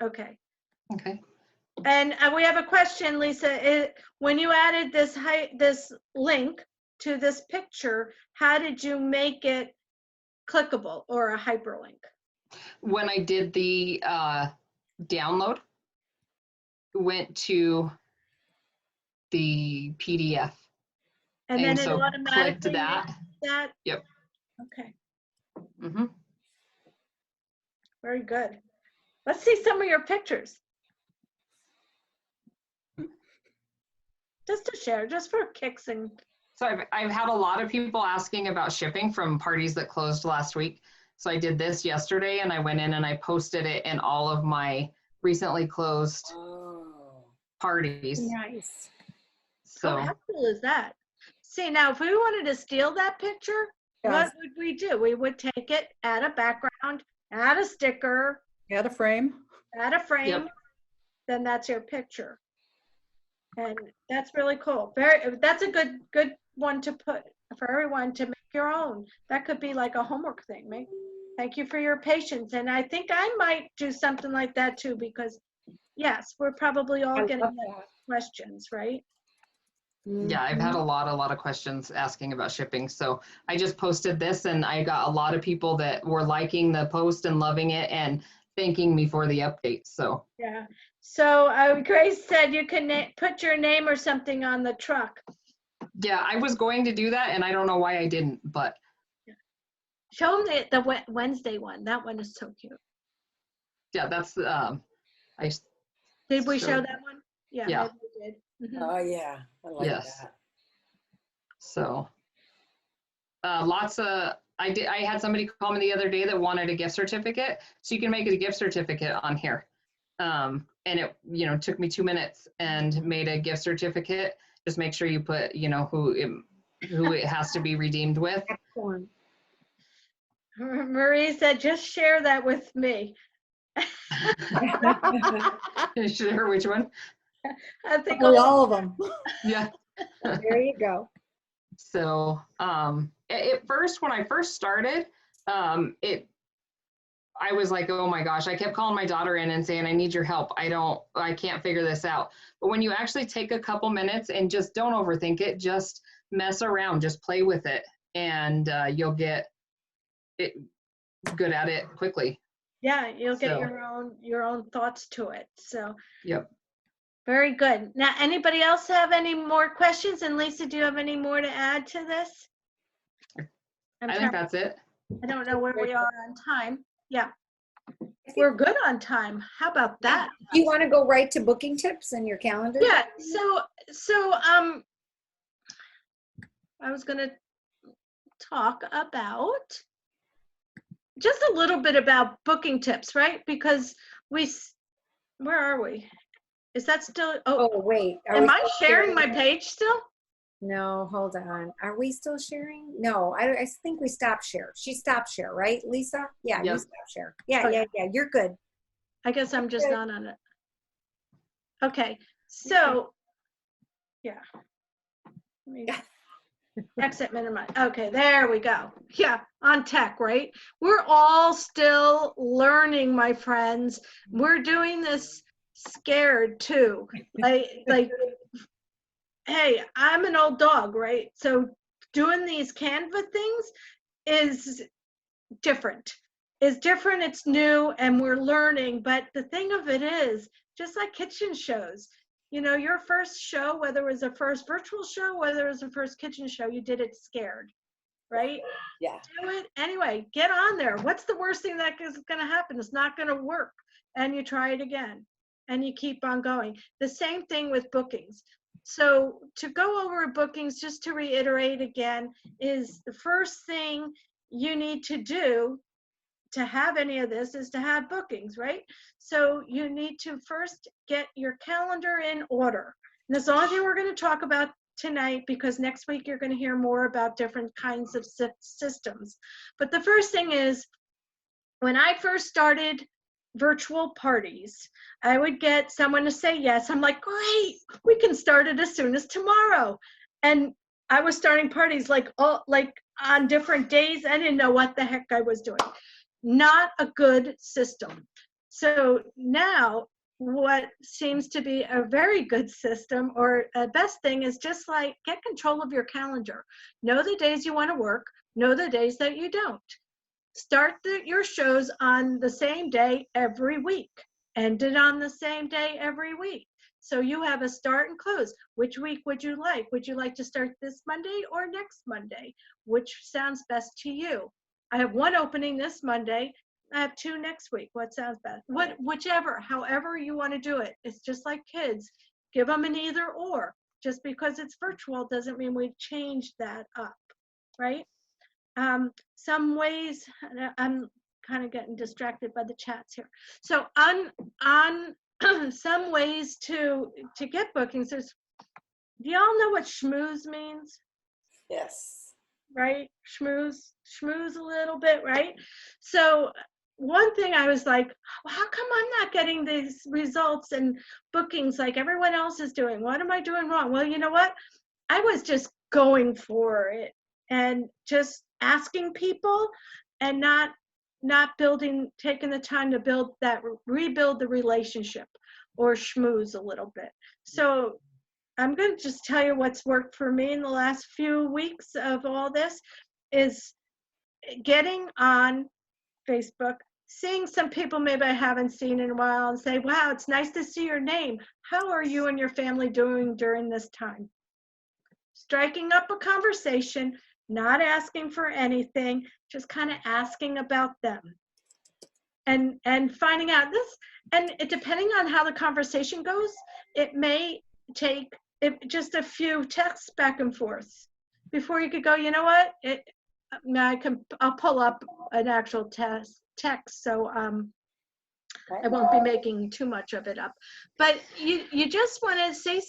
Okay. Okay. And we have a question, Lisa. When you added this link to this picture, how did you make it clickable or a hyperlink? When I did the download, went to the PDF. And then it so automatically clicked that. makes that? Yep. Okay, Mm-hmm. very good. Let's see some of your pictures. Just to share, just for kicks and. So I've had a lot of people asking about shipping from parties that closed last week. So I did this yesterday and I went in and I posted it in all of my recently closed parties. Nice. So How cool is that? See, now if we wanted to steal that picture, Yes. what would we do? We would take it, add a background, add a sticker, Add a frame. add a frame, Yep. then that's your picture. And that's really cool. That's a good one to put for everyone to make your own. That could be like a homework thing, Thank you for your patience. And I think I might do something like that too, because yes, we're probably all I getting love that. questions, right? Yeah, I've had a lot of questions asking about shipping. So I just posted this and I got a lot of people that were liking the post and loving it and thanking me for the update. So Yeah. So Grace said you can put your name or something on the truck. yeah, I was going to do that and I don't know why I didn't, but Show them the Wednesday one. That one is so cute. yeah, that's, I, Did we show showed- that one? Yeah, Yeah. maybe we did. Mhm. Oh, yeah, I like Yes. that. so lots of, I had somebody call me the other day that wanted a gift certificate. So you can make a gift certificate on here. And it, took me 2 minutes and made a gift certificate. Just make sure you put, who it has to be redeemed with. Excellent. Marie said, just share that with me. Sure, which one? I think Probably all of them. Yeah. There you go. So at first, when I first started, I was like, oh my gosh, I kept calling my daughter in and saying, I need your help. I can't figure this out. But when you actually take a couple minutes and just don't overthink it, just mess around, just play with it, and you'll get it good at it quickly. Yeah, you'll get So- your own thoughts to it. So Yep. very good. Now, anybody else have any more questions? And Lisa, do you have any more to add to this? I think that's it. I don't know where we are on time. Yeah, we're good on time. How about that? Do you want to go right to booking tips in your calendar? Yeah. So I was going to talk about just a little bit about booking tips, right? Because where are we? Is that still? Oh, wait. Are Am we I still sharing my page still? No, hold on. Are we still sharing? No, I think we stopped share. She stopped share, right, Lisa? Yeah, you Yep. stopped share. Yeah, Okay. yeah. You're good. I guess I'm just not on it. Okay, so, yeah. Let me exit minimize. Okay, there we go. Yeah, on tech, right? We're all still learning, my friends. We're doing this scared too. Like, hey, I'm an old dog, right? So doing these Canva things is different. It's new and we're learning. But the thing of it is, just like kitchen shows, your first show, whether it was a first virtual show, whether it was a first kitchen show, you did it scared, right? Yeah. Do it anyway. Get on there. What's the worst thing that is going to happen? It's not going to work. And you try it again and you keep on going. The same thing with bookings. So to go over bookings, just to reiterate again, is the first thing you need to do to have any of this is to have bookings, right? So you need to first get your calendar in order. And that's the only thing we're going to talk about tonight, because next week you're going to hear more about different kinds of systems. But the first thing is, when I first started virtual parties, I would get someone to say yes. I'm like, great, we can start it as soon as tomorrow. And I was starting parties like on different days. I didn't know what the heck I was doing. Not a good system. So now what seems to be a very good system, or a best thing, is just like get control of your calendar. Know the days you want to work, know the days that you don't. Start your shows on the same day every week. End it on the same day every week. So you have a start and close. Which week would you like? Would you like to start this Monday or next Monday? Which sounds best to you? I have one opening this Monday. I have 2 next week. What sounds best? Whichever, however you want to do it. It's just like kids. Give them an either or. Just because it's virtual doesn't mean we change that up, right? Some ways, I'm kind of getting distracted by the chats here. So on some ways to get bookings, do y'all know what schmooze means? Yes. Right? Schmooze a little bit, right? So one thing I was like, well, how come I'm not getting these results and bookings like everyone else is doing? What am I doing wrong? Well, you know what? I was just going for it and just asking people and not not taking the time to rebuild the relationship or schmooze a little bit. So I'm going to just tell you what's worked for me in the last few weeks of all this is getting on Facebook, seeing some people maybe I haven't seen in a while and say, wow, it's nice to see your name. How are you and your family doing during this time? Striking up a conversation, not asking for anything, just kind of asking about them. And finding out this, and depending on how the conversation goes, it may take just a few texts back and forth before you could go, you know what? I'll pull up an actual text, so I won't be making too much of it up. But you just want to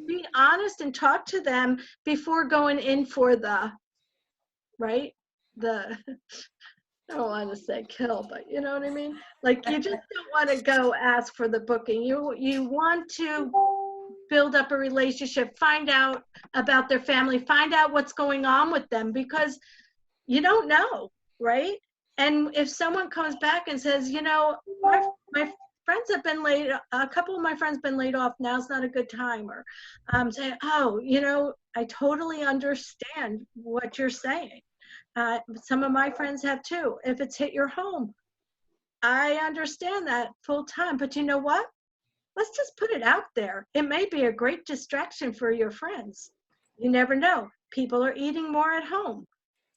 be honest and talk to them before going in for the I don't want to say kill, but you know what I mean? Like, you just don't want to go ask for the booking. You want to build up a relationship, find out about their family, find out what's going on with them, because you don't know, right? And if someone comes back and says, you know, my friends have been laid, a couple of my friends been laid off, now's not a good time, or say, oh, you know, I totally understand what you're saying. Some of my friends have too. If it's hit your home, I understand that full time, but you know what? Let's just put it out there. It may be a great distraction for your friends. You never know. People are eating more at home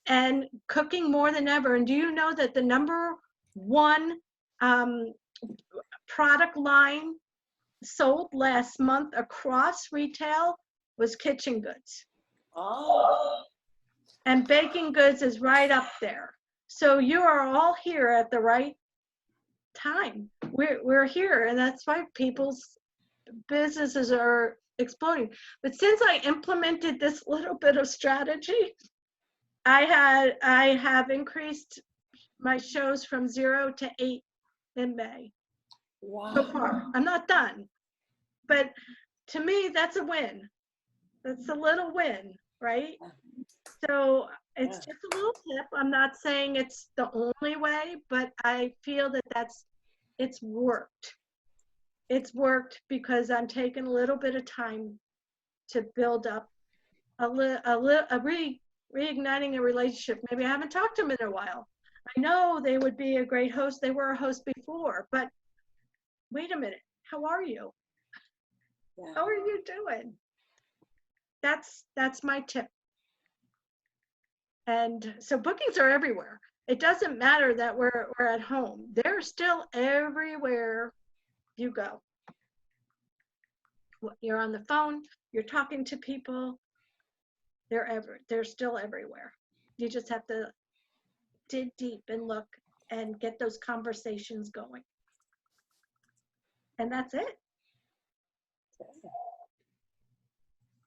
and cooking more than ever. And do you know that the number one product line sold last month across retail was kitchen goods? Oh. And baking goods is right up there. So you are all here at the right time. We're here, and that's why people's businesses are exploding. But since I implemented this little bit of strategy, I have increased my shows from 0 to 8 in May. Wow. So far. I'm not done. But to me, that's a win. That's a little win, right? So it's just a little tip. I'm not saying it's the only way, but I feel that it's worked. It's worked because I'm taking a little bit of time to build up reigniting a relationship. Maybe I haven't talked to them in a while. I know they would be a great host. They were a host before, but wait a minute. How are you? Yeah. How are you doing? That's my tip. And so bookings are everywhere. It doesn't matter that we're at home. They're still everywhere you go. You're on the phone, you're talking to people, they're still everywhere. You just have to dig deep and look and get those conversations going. And that's it.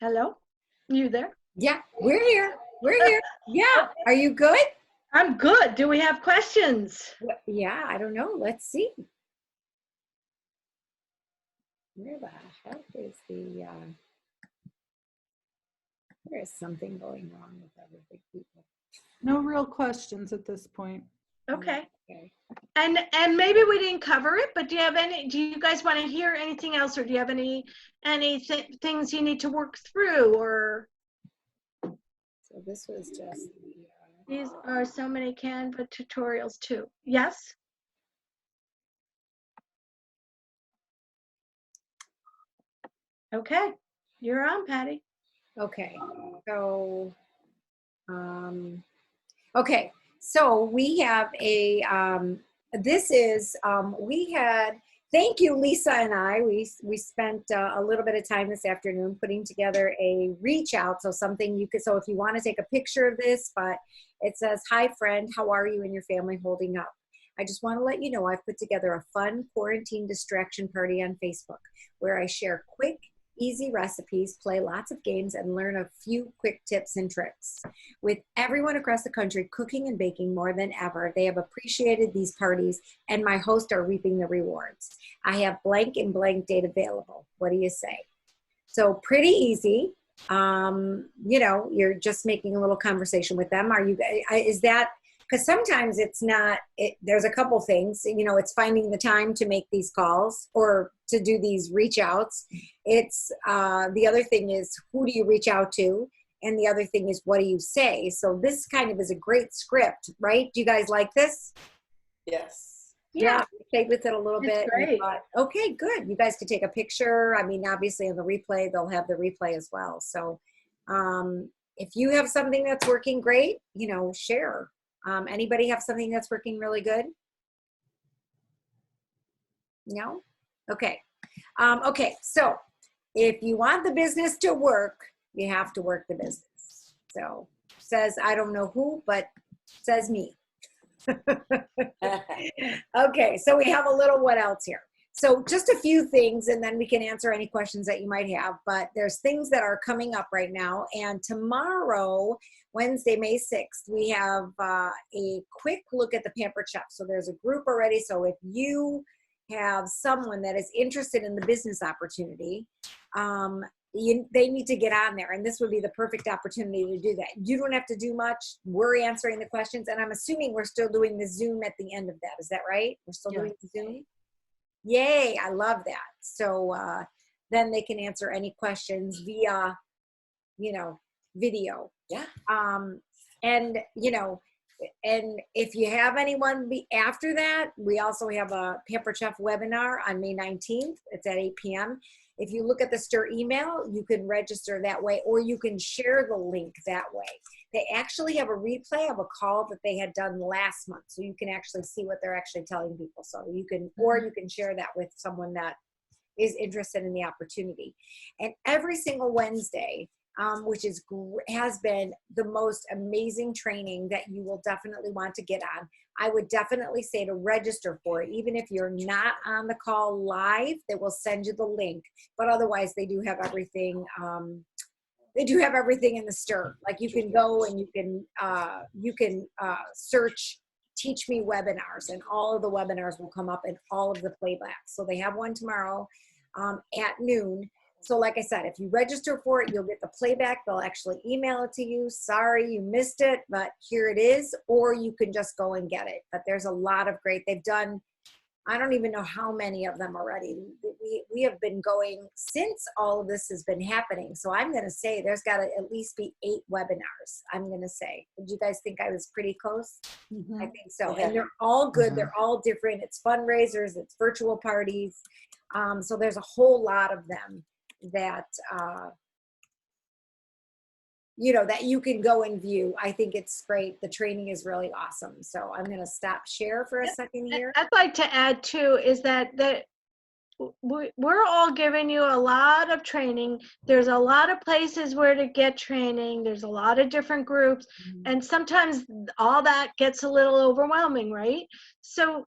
Hello? You there? Yeah, we're here. We're here. Yeah. Are you good? I'm good. Do we have questions? Yeah, I don't know. Let's see. Where the heck is there is something going wrong with other big people. No real questions at this point. Okay. Okay. And maybe we didn't cover it, but do you guys want to hear anything else, or do you have any things you need to work through, or? So this was just These are so many Canva tutorials too. Yes? Okay, you're on, Patty. okay. So, okay. So we have a, thank you, Lisa and I, we spent a little bit of time this afternoon putting together a reach out. So something you could, so if you want to take a picture of this, but it says, hi friend, how are you and your family holding up? I just want to let you know I've put together a fun quarantine distraction party on Facebook where I share quick, easy recipes, play lots of games, and learn a few quick tips and tricks. With everyone across the country cooking and baking more than ever, they have appreciated these parties, and my hosts are reaping the rewards. I have blank and blank date available. What do you say? So pretty easy. You know, you're just making a little conversation with them. Are you? Is that because sometimes it's not, there's a couple things, it's finding the time to make these calls or to do these reach outs. It's the other thing is, who do you reach out to? And the other thing is, what do you say? So this kind of is a great script, right? Do you guys like this? Yes. Yeah, we played with it a little It's bit. and great. thought, okay, good. You guys could take a picture. I mean, obviously on the replay, they'll have the replay as well. So if you have something that's working great, share. Anybody have something that's working really good? No? Okay. Okay, so if you want the business to work, you have to work the business. So says, I don't know who, but says me. Okay, so we have a little what else here. So just a few things, and then we can answer any questions that you might have. But there's things that are coming up right now. And tomorrow, Wednesday, May 6th, we have a quick look at the Pampered Chef. So there's a group already. So if you have someone that is interested in the business opportunity, they need to get on there, and this would be the perfect opportunity to do that. You don't have to do much. We're answering the questions, and I'm assuming we're still doing the Zoom at the end of that. Is that right? We're still doing the Zoom? Yay, I love that. So then they can answer any questions via, video. Yeah. And if you have anyone after that, we also have a Pampered Chef webinar on May 19th. It's at 8 p.m. If you look at the STIR email, you can register that way, or you can share the link that way. They actually have a replay of a call that they had done last month, so you can actually see what they're actually telling people. So you can, or you can share that with someone that is interested in the opportunity. And every single Wednesday, which has been the most amazing training that you will definitely want to get on. I would definitely say to register for it. Even if you're not on the call live, they will send you the link. But otherwise, they do have everything. They do have everything in the STIR. Like you can go and you can search Teach Me webinars, and all of the webinars will come up in all of the playbacks. So they have one tomorrow at noon. So like I said, if you register for it, you'll get the playback. They'll actually email it to you. Sorry you missed it, but here it is. Or you can just go and get it. But there's a lot of great, they've done, I don't even know how many of them already. We have been going since all of this has been happening. So I'm going to say there's got to at least be 8 webinars, I'm going to say. Did you guys think I was pretty close? I think so. Yeah. And they're all good. They're all different. It's fundraisers. It's virtual parties. So there's a whole lot of them that that you can go and view. I think it's great. The training is really awesome. So I'm going to stop share for a second here. I'd like to add too is that we're all giving you a lot of training. There's a lot of places where to get training. There's a lot of different groups, and sometimes all that gets a little overwhelming, right? So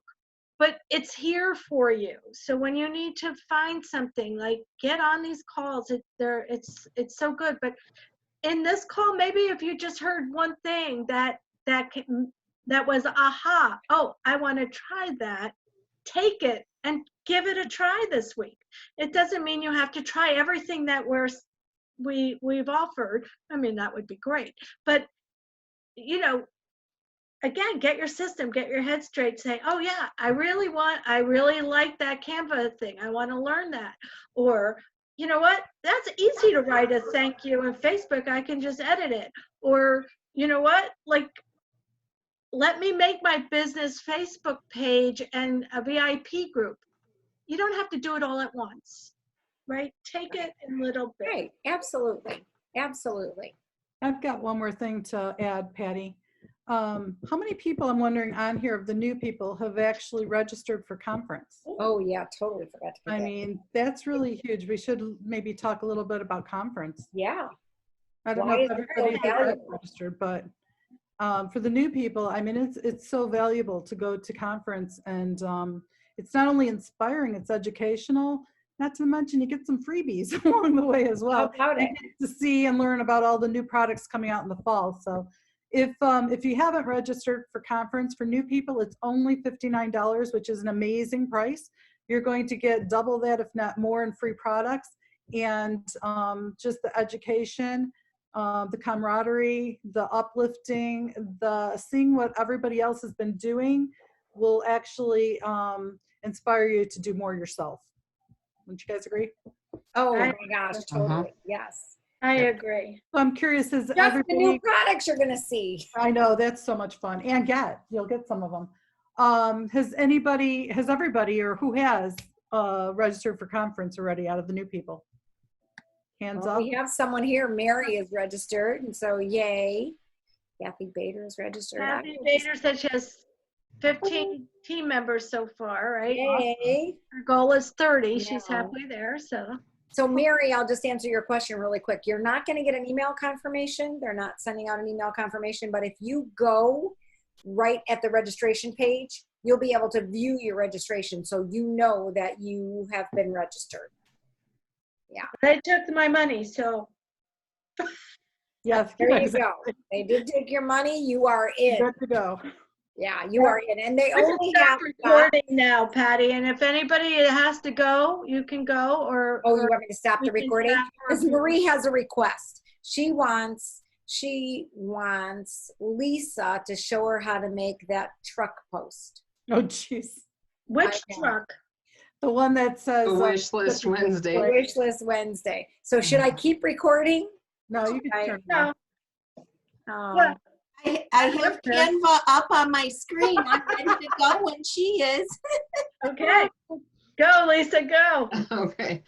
but it's here for you. So when you need to find something, like get on these calls. It's so good. But in this call, maybe if you just heard one thing that was aha, oh, I want to try that. Take it and give it a try this week. It doesn't mean you have to try everything that we've offered. I mean, that would be great. But again, get your system, get your head straight, say, oh yeah, I really like that Canva thing. I want to learn that. Or, you know what, that's easy to write a thank you in Facebook. I can just edit it. Or, you know what, like, let me make my business Facebook page and a VIP group. You don't have to do it all at once, right? Take it in little bits. Right, absolutely, absolutely. I've got one more thing to add, Patty. How many people, I'm wondering, on here of the new people have actually registered for conference? Oh yeah, totally forgot to put I that. mean, that's really huge. We should maybe talk a little bit about conference. Yeah. I don't Why know is if it so everybody has valuable? registered, but for the new people, I mean, it's so valuable to go to conference, and it's not only inspiring, it's educational. Not to mention, you get some freebies along the way as well. How about You it? get to see and learn about all the new products coming out in the fall. So if you haven't registered for conference, for new people, it's only $59, which is an amazing price. You're going to get double that, if not more, in free products, and just the education, the camaraderie, the uplifting, the seeing what everybody else has been doing will actually inspire you to do more yourself. Wouldn't you guys agree? Oh I- my gosh, totally. Yes. I agree. So I'm curious, is Just the everybody, new products you're gonna see. I know, that's so much fun. And you'll get some of them. Has everybody, or who has registered for conference already out of the new people? Hands Well, up. we have someone here. Mary is registered, and so yay. Kathy Bader is registered. Kathy Bader said she has 15 team members so far, right? Yay. Her goal is 30. She's Yeah. halfway there, so. So Mary, I'll just answer your question really quick. You're not going to get an email confirmation. They're not sending out an email confirmation, but if you go right at the registration page, you'll be able to view your registration so you know that you have been registered. They took my money, so Yes. There you go. They did take your money. You are in. Good to go. Yeah, you are in. And they I can only stop have recording now, Patty, and if anybody has to go, you can go, or. Oh, you or want me to stop we the can recording? stop Because recording. Marie has a request. She wants Lisa to show her how to make that truck post. Oh, jeez. Which I know. truck? The one that says. The wish list Wednesday. Wish list Wednesday. So should I keep recording? No, you can I- turn it off. No, Oh, Yeah. I have Canva up on my screen. I'm ready to go when she is. okay. Go, Lisa, go. Okay.